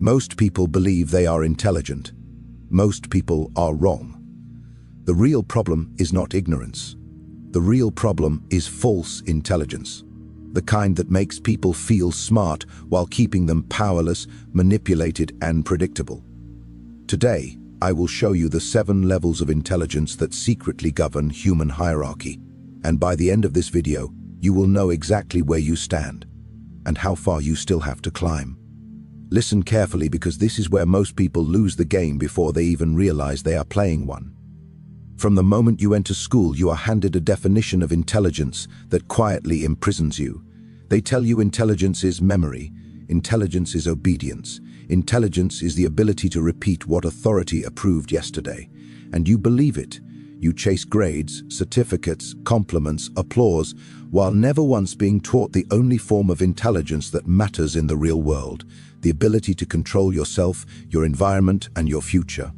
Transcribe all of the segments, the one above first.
Most people believe they are intelligent. Most people are wrong. The real problem is not ignorance. The real problem is false intelligence, the kind that makes people feel smart while keeping them powerless, manipulated, and predictable. Today, I will show you the 7 levels of intelligence that secretly govern human hierarchy, and by the end of this video, you will know exactly where you stand and how far you still have to climb. Listen carefully, because this is where most people lose the game before they even realize they are playing one. From the moment you enter school, you are handed a definition of intelligence that quietly imprisons you. They tell you intelligence is memory, intelligence is obedience, intelligence is the ability to repeat what authority approved yesterday. And you believe it. You chase grades, certificates, compliments, applause, while never once being taught the only form of intelligence that matters in the real world, the ability to control yourself, your environment, and your future.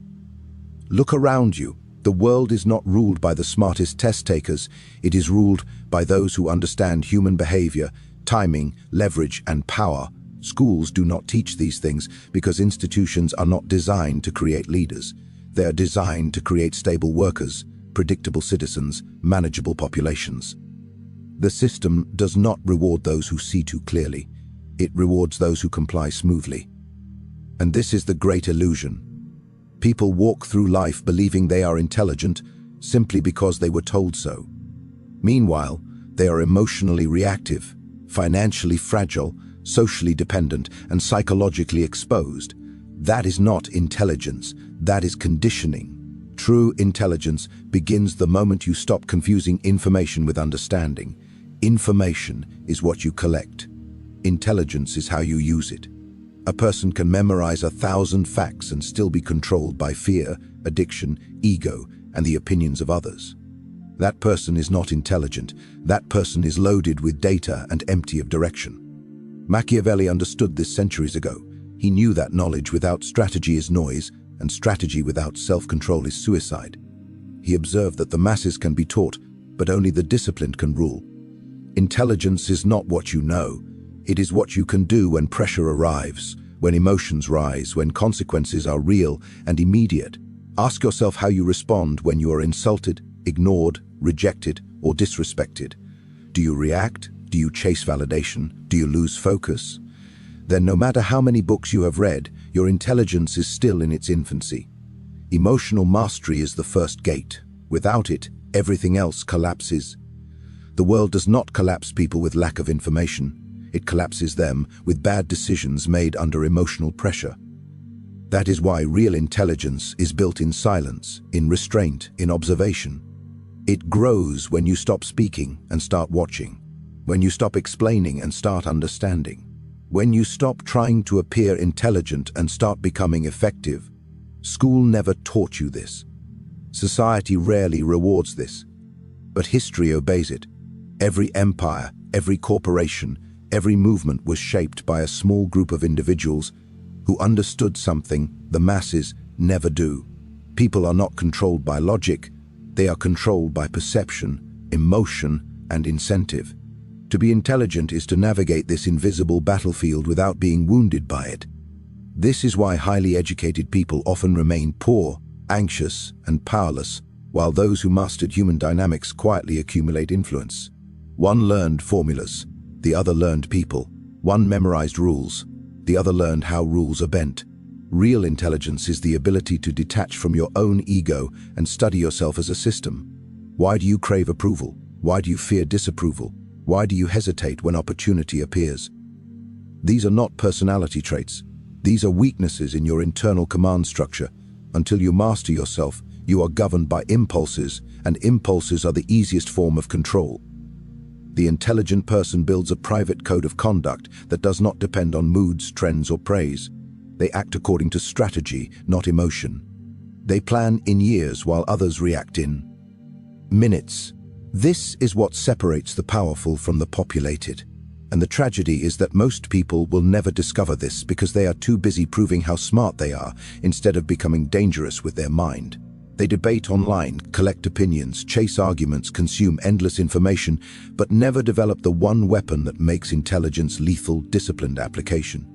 Look around you. The world is not ruled by the smartest test takers. It is ruled by those who understand human behavior, timing, leverage, and power. Schools do not teach these things because institutions are not designed to create leaders. They are designed to create stable workers, predictable citizens, manageable populations. The system does not reward those who see too clearly. It rewards those who comply smoothly. And this is the great illusion. People walk through life believing they are intelligent simply because they were told so. Meanwhile, they are emotionally reactive, financially fragile, socially dependent, and psychologically exposed. That is not intelligence, that is conditioning. True intelligence begins the moment you stop confusing information with understanding. Information is what you collect. Intelligence is how you use it. A person can memorize 1,000 facts and still be controlled by fear, addiction, ego, and the opinions of others. That person is not intelligent. That person is loaded with data and empty of direction. Machiavelli understood this centuries ago. He knew that knowledge without strategy is noise, and strategy without self-control is suicide. He observed that the masses can be taught, but only the disciplined can rule. Intelligence is not what you know. It is what you can do when pressure arrives, when emotions rise, when consequences are real and immediate. Ask yourself how you respond when you are insulted, ignored, rejected, or disrespected. Do you react? Do you chase validation? Do you lose focus? Then no matter how many books you have read, your intelligence is still in its infancy. Emotional mastery is the first gate. Without it, everything else collapses. The world does not collapse people with lack of information. It collapses them with bad decisions made under emotional pressure. That is why real intelligence is built in silence, in restraint, in observation. It grows when you stop speaking and start watching, when you stop explaining and start understanding, when you stop trying to appear intelligent and start becoming effective. School never taught you this. Society rarely rewards this, but history obeys it. Every empire, every corporation, every movement was shaped by a small group of individuals who understood something the masses never do. People are not controlled by logic, they are controlled by perception, emotion, and incentive. To be intelligent is to navigate this invisible battlefield without being wounded by it. This is why highly educated people often remain poor, anxious, and powerless, while those who mastered human dynamics quietly accumulate influence. One learned formulas, the other learned people. One memorized rules, the other learned how rules are bent. Real intelligence is the ability to detach from your own ego and study yourself as a system. Why do you crave approval? Why do you fear disapproval? Why do you hesitate when opportunity appears? These are not personality traits. These are weaknesses in your internal command structure. Until you master yourself, you are governed by impulses, and impulses are the easiest form of control. The intelligent person builds a private code of conduct that does not depend on moods, trends, or praise. They act according to strategy, not emotion. They plan in years while others react in minutes. This is what separates the powerful from the populated. And the tragedy is that most people will never discover this because they are too busy proving how smart they are instead of becoming dangerous with their mind. They debate online, collect opinions, chase arguments, consume endless information, but never develop the one weapon that makes intelligence lethal: disciplined application.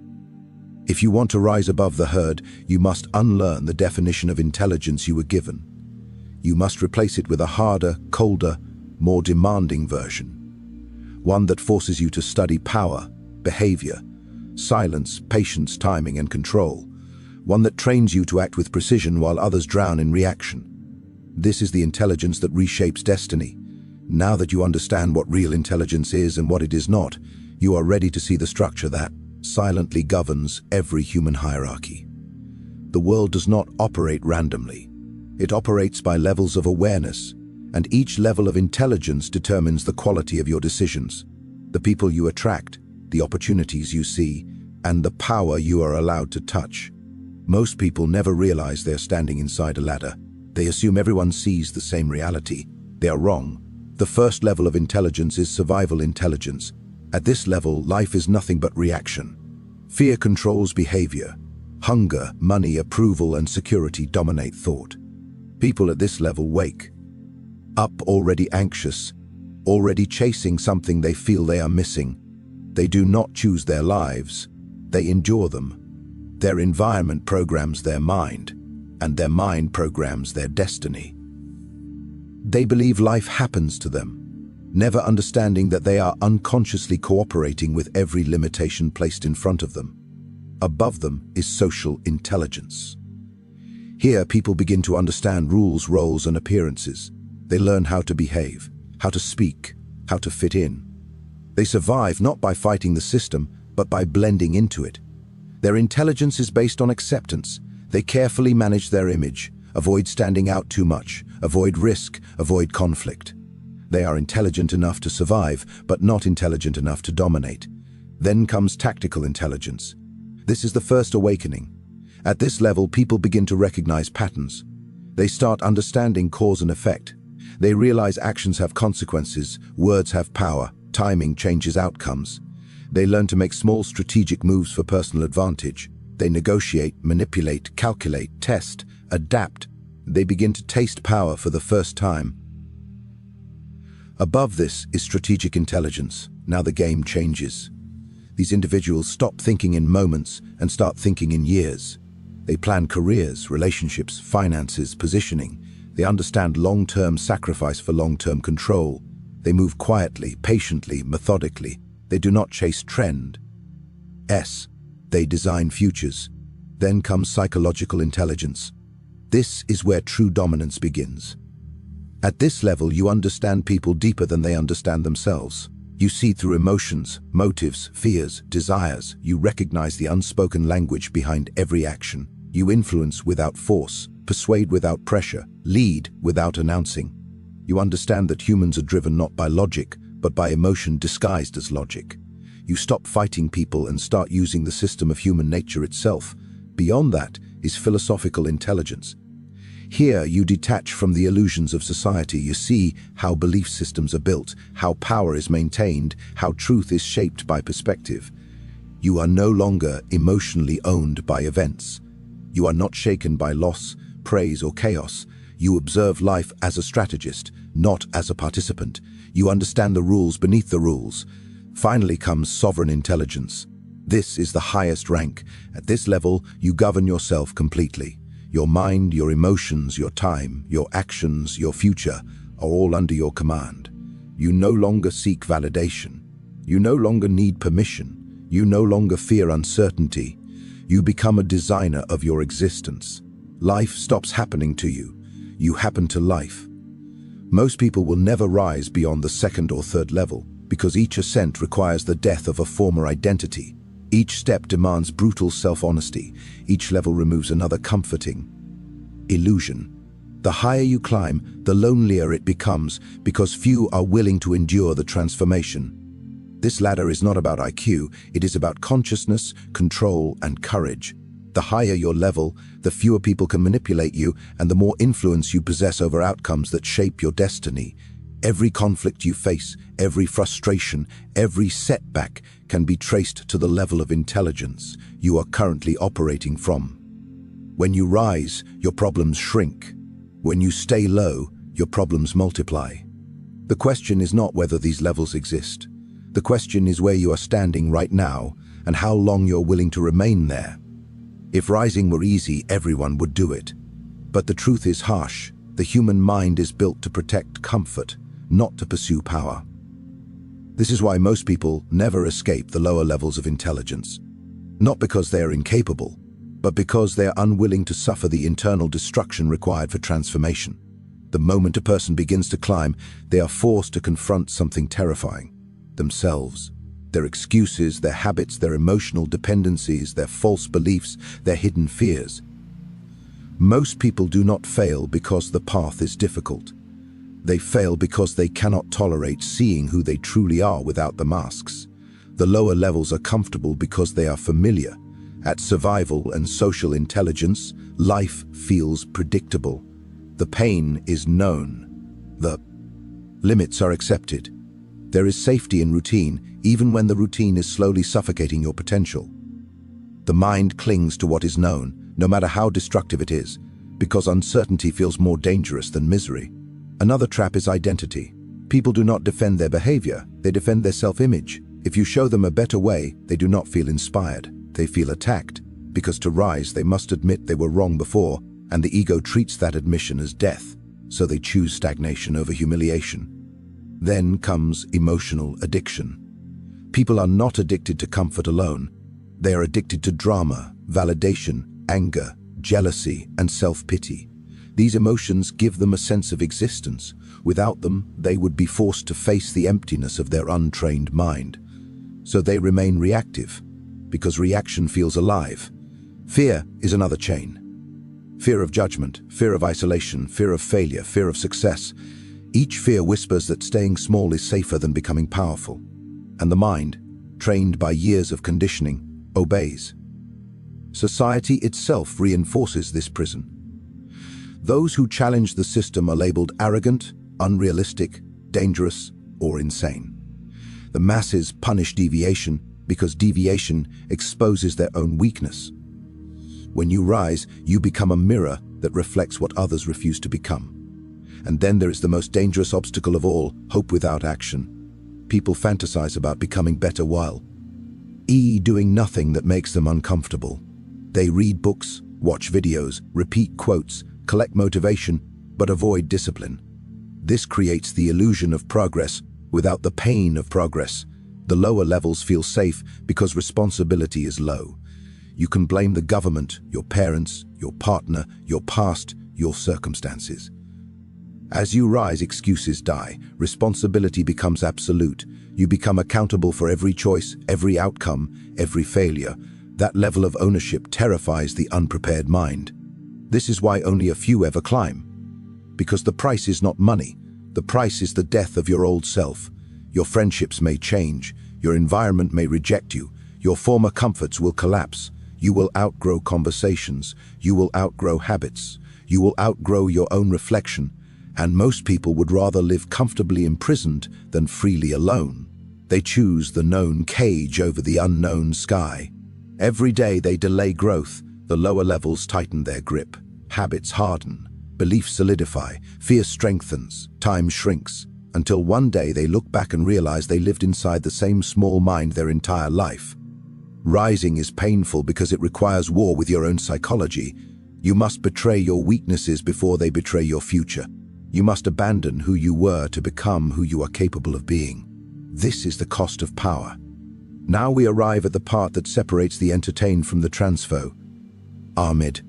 If you want to rise above the herd, you must unlearn the definition of intelligence you were given. You must replace it with a harder, colder, more demanding version. One that forces you to study power, behavior, silence, patience, timing, and control. One that trains you to act with precision while others drown in reaction. This is the intelligence that reshapes destiny. Now that you understand what real intelligence is and what it is not, you are ready to see the structure that silently governs every human hierarchy. The world does not operate randomly. It operates by levels of awareness, and each level of intelligence determines the quality of your decisions, the people you attract, the opportunities you see, and the power you are allowed to touch. Most people never realize they're standing inside a ladder. They assume everyone sees the same reality. They are wrong. The first level of intelligence is survival intelligence. At this level, life is nothing but reaction. Fear controls behavior. Hunger, money, approval, and security dominate thought. People at this level wake up already anxious, already chasing something they feel they are missing. They do not choose their lives. They endure them. Their environment programs their mind, and their mind programs their destiny. They believe life happens to them, never understanding that they are unconsciously cooperating with every limitation placed in front of them. Above them is social intelligence. Here, people begin to understand rules, roles, and appearances. They learn how to behave, how to speak, how to fit in. They survive not by fighting the system, but by blending into it. Their intelligence is based on acceptance. They carefully manage their image, avoid standing out too much, avoid risk, avoid conflict. They are intelligent enough to survive, but not intelligent enough to dominate. Then comes tactical intelligence. This is the first awakening. At this level, people begin to recognize patterns. They start understanding cause and effect. They realize actions have consequences, words have power, timing changes outcomes. They learn to make small strategic moves for personal advantage. They negotiate, manipulate, calculate, test, adapt. They begin to taste power for the first time. Above this is strategic intelligence. Now the game changes. These individuals stop thinking in moments and start thinking in years. They plan careers, relationships, finances, positioning. They understand long-term sacrifice for long-term control. They move quietly, patiently, methodically. They do not chase trend. They design futures. Then comes psychological intelligence. This is where true dominance begins. At this level, you understand people deeper than they understand themselves. You see through emotions, motives, fears, desires. You recognize the unspoken language behind every action. You influence without force, persuade without pressure, lead without announcing. You understand that humans are driven not by logic, but by emotion disguised as logic. You stop fighting people and start using the system of human nature itself. Beyond that is philosophical intelligence. Here you detach from the illusions of society. You see how belief systems are built, how power is maintained, how truth is shaped by perspective. You are no longer emotionally owned by events. You are not shaken by loss, praise, or chaos. You observe life as a strategist, not as a participant. You understand the rules beneath the rules. Finally comes sovereign intelligence. This is the highest rank. At this level, you govern yourself completely. Your mind, your emotions, your time, your actions, your future are all under your command. You no longer seek validation. You no longer need permission. You no longer fear uncertainty. You become a designer of your existence. Life stops happening to you. You happen to life. Most people will never rise beyond the second or third level because each ascent requires the death of a former identity. Each step demands brutal self-honesty. Each level removes another comforting illusion. The higher you climb, the lonelier it becomes because few are willing to endure the transformation. This ladder is not about IQ, it is about consciousness, control, and courage. The higher your level, the fewer people can manipulate you and the more influence you possess over outcomes that shape your destiny. Every conflict you face, every frustration, every setback can be traced to the level of intelligence you are currently operating from. When you rise, your problems shrink. When you stay low, your problems multiply. The question is not whether these levels exist. The question is where you are standing right now and how long you're willing to remain there. If rising were easy, everyone would do it. But the truth is harsh. The human mind is built to protect comfort, not to pursue power. This is why most people never escape the lower levels of intelligence. Not because they are incapable, but because they are unwilling to suffer the internal destruction required for transformation. The moment a person begins to climb, they are forced to confront something terrifying: themselves, their excuses, their habits, their emotional dependencies, their false beliefs, their hidden fears. Most people do not fail because the path is difficult. They fail because they cannot tolerate seeing who they truly are without the masks. The lower levels are comfortable because they are familiar. At survival and social intelligence, life feels predictable. The pain is known. The limits are accepted. There is safety in routine, even when the routine is slowly suffocating your potential. The mind clings to what is known, no matter how destructive it is, because uncertainty feels more dangerous than misery. Another trap is identity. People do not defend their behavior, they defend their self-image. If you show them a better way, they do not feel inspired. They feel attacked, because to rise they must admit they were wrong before, and the ego treats that admission as death, so they choose stagnation over humiliation. Then comes emotional addiction. People are not addicted to comfort alone. They are addicted to drama, validation, anger, jealousy, and self-pity. These emotions give them a sense of existence. Without them, they would be forced to face the emptiness of their untrained mind. So they remain reactive, because reaction feels alive. Fear is another chain. Fear of judgment, fear of isolation, fear of failure, fear of success. Each fear whispers that staying small is safer than becoming powerful. And the mind, trained by years of conditioning, obeys. Society itself reinforces this prison. Those who challenge the system are labeled arrogant, unrealistic, dangerous, or insane. The masses punish deviation because deviation exposes their own weakness. When you rise, you become a mirror that reflects what others refuse to become. And then there is the most dangerous obstacle of all, hope without action. People fantasize about becoming better while doing nothing that makes them uncomfortable. They read books, watch videos, repeat quotes, collect motivation, but avoid discipline. This creates the illusion of progress without the pain of progress. The lower levels feel safe because responsibility is low. You can blame the government, your parents, your partner, your past, your circumstances. As you rise, excuses die. Responsibility becomes absolute. You become accountable for every choice, every outcome, every failure. That level of ownership terrifies the unprepared mind. This is why only a few ever climb. Because the price is not money. The price is the death of your old self. Your friendships may change. Your environment may reject you. Your former comforts will collapse. You will outgrow conversations. You will outgrow habits. You will outgrow your own reflection. And most people would rather live comfortably imprisoned than freely alone. They choose the known cage over the unknown sky. Every day they delay growth. The lower levels tighten their grip. Habits harden. Beliefs solidify. Fear strengthens. Time shrinks. Until one day they look back and realize they lived inside the same small mind their entire life. Rising is painful because it requires war with your own psychology. You must betray your weaknesses before they betray your future. You must abandon who you were to become who you are capable of being. This is the cost of power. Now we arrive at the part that separates the entertained from the transfo. Ahmed,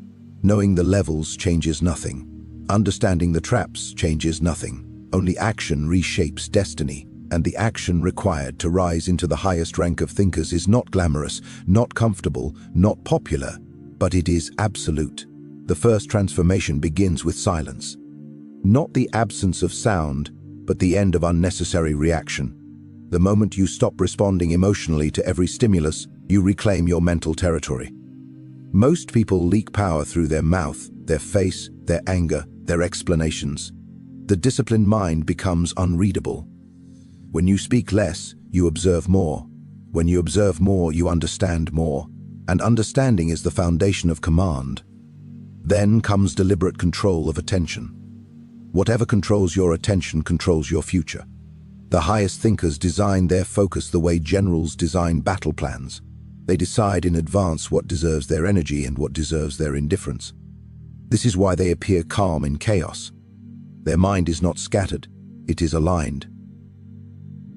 knowing the levels changes nothing. Understanding the traps changes nothing. Only action reshapes destiny, and the action required to rise into the highest rank of thinkers is not glamorous, not comfortable, not popular, but it is absolute. The first transformation begins with silence. Not the absence of sound, but the end of unnecessary reaction. The moment you stop responding emotionally to every stimulus, you reclaim your mental territory. Most people leak power through their mouth, their face, their anger, their explanations. The disciplined mind becomes unreadable. When you speak less, you observe more. When you observe more, you understand more. And understanding is the foundation of command. Then comes deliberate control of attention. Whatever controls your attention controls your future. The highest thinkers design their focus the way generals design battle plans. They decide in advance what deserves their energy and what deserves their indifference. This is why they appear calm in chaos. Their mind is not scattered, it is aligned.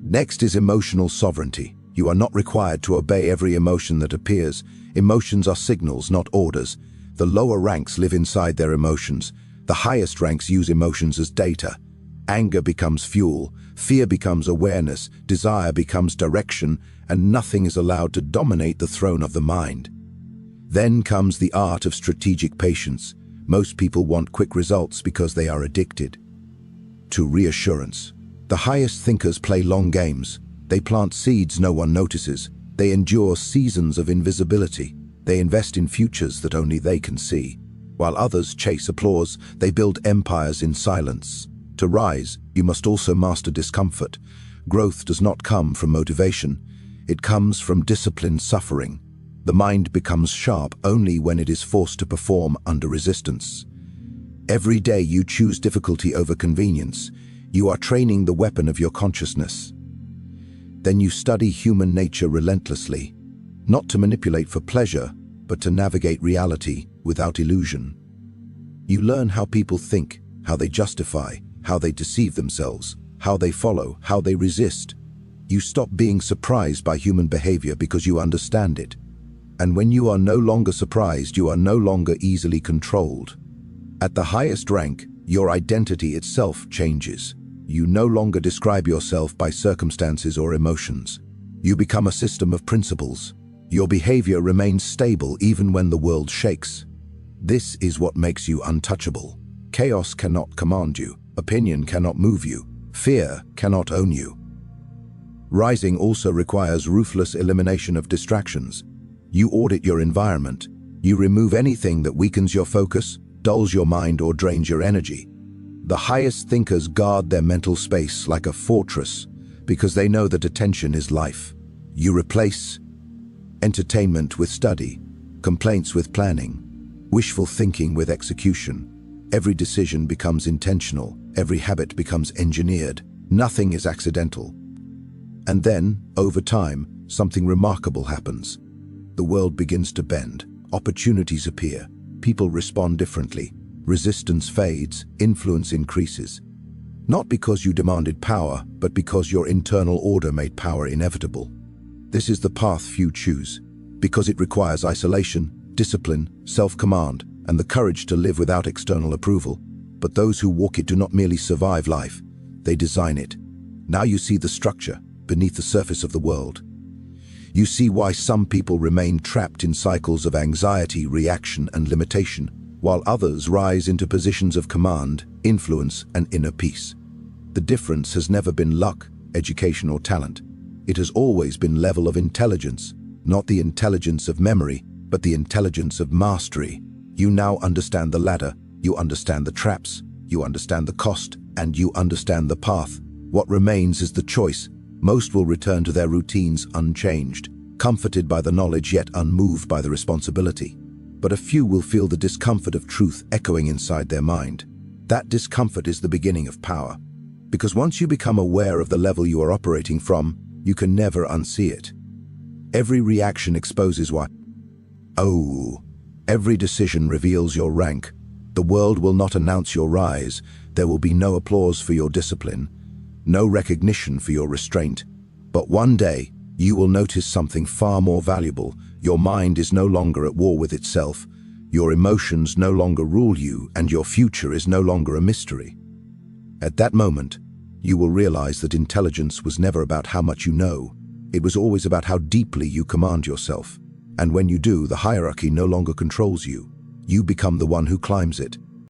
Next is emotional sovereignty. You are not required to obey every emotion that appears. Emotions are signals, not orders. The lower ranks live inside their emotions. The highest ranks use emotions as data. Anger becomes fuel, fear becomes awareness, desire becomes direction, and nothing is allowed to dominate the throne of the mind. Then comes the art of strategic patience. Most people want quick results because they are addicted to reassurance. The highest thinkers play long games. They plant seeds no one notices. They endure seasons of invisibility. They invest in futures that only they can see. While others chase applause, they build empires in silence. To rise, you must also master discomfort. Growth does not come from motivation. It comes from disciplined suffering. The mind becomes sharp only when it is forced to perform under resistance. Every day you choose difficulty over convenience. You are training the weapon of your consciousness. Then you study human nature relentlessly, not to manipulate for pleasure, but to navigate reality without illusion. You learn how people think, how they justify, how they deceive themselves, how they follow, how they resist. You stop being surprised by human behavior because you understand it. And when you are no longer surprised, you are no longer easily controlled. At the highest rank, your identity itself changes. You no longer describe yourself by circumstances or emotions. You become a system of principles. Your behavior remains stable even when the world shakes. This is what makes you untouchable. Chaos cannot command you. Opinion cannot move you. Fear cannot own you. Rising also requires ruthless elimination of distractions. You audit your environment. You remove anything that weakens your focus, dulls your mind, or drains your energy. The highest thinkers guard their mental space like a fortress because they know that attention is life. You replace entertainment with study, complaints with planning, wishful thinking with execution. Every decision becomes intentional. Every habit becomes engineered. Nothing is accidental. And then, over time, something remarkable happens. The world begins to bend. Opportunities appear. People respond differently. Resistance fades, influence increases. Not because you demanded power, but because your internal order made power inevitable. This is the path few choose, because it requires isolation, discipline, self-command, and the courage to live without external approval. But those who walk it do not merely survive life, they design it. Now you see the structure beneath the surface of the world. You see why some people remain trapped in cycles of anxiety, reaction, and limitation, while others rise into positions of command, influence, and inner peace. The difference has never been luck, education, or talent. It has always been level of intelligence, not the intelligence of memory, but the intelligence of mastery. You now understand the ladder, you understand the traps, you understand the cost, and you understand the path. What remains is the choice. Most will return to their routines unchanged, comforted by the knowledge yet unmoved by the responsibility. But a few will feel the discomfort of truth echoing inside their mind. That discomfort is the beginning of power. Because once you become aware of the level you are operating from, you can never unsee it. Every reaction exposes why. Every decision reveals your rank. The world will not announce your rise. There will be no applause for your discipline, no recognition for your restraint. But one day, you will notice something far more valuable. Your mind is no longer at war with itself. Your emotions no longer rule you, and your future is no longer a mystery. At that moment, you will realize that intelligence was never about how much you know. It was always about how deeply you command yourself. And when you do, the hierarchy no longer controls you. You become the one who climbs it.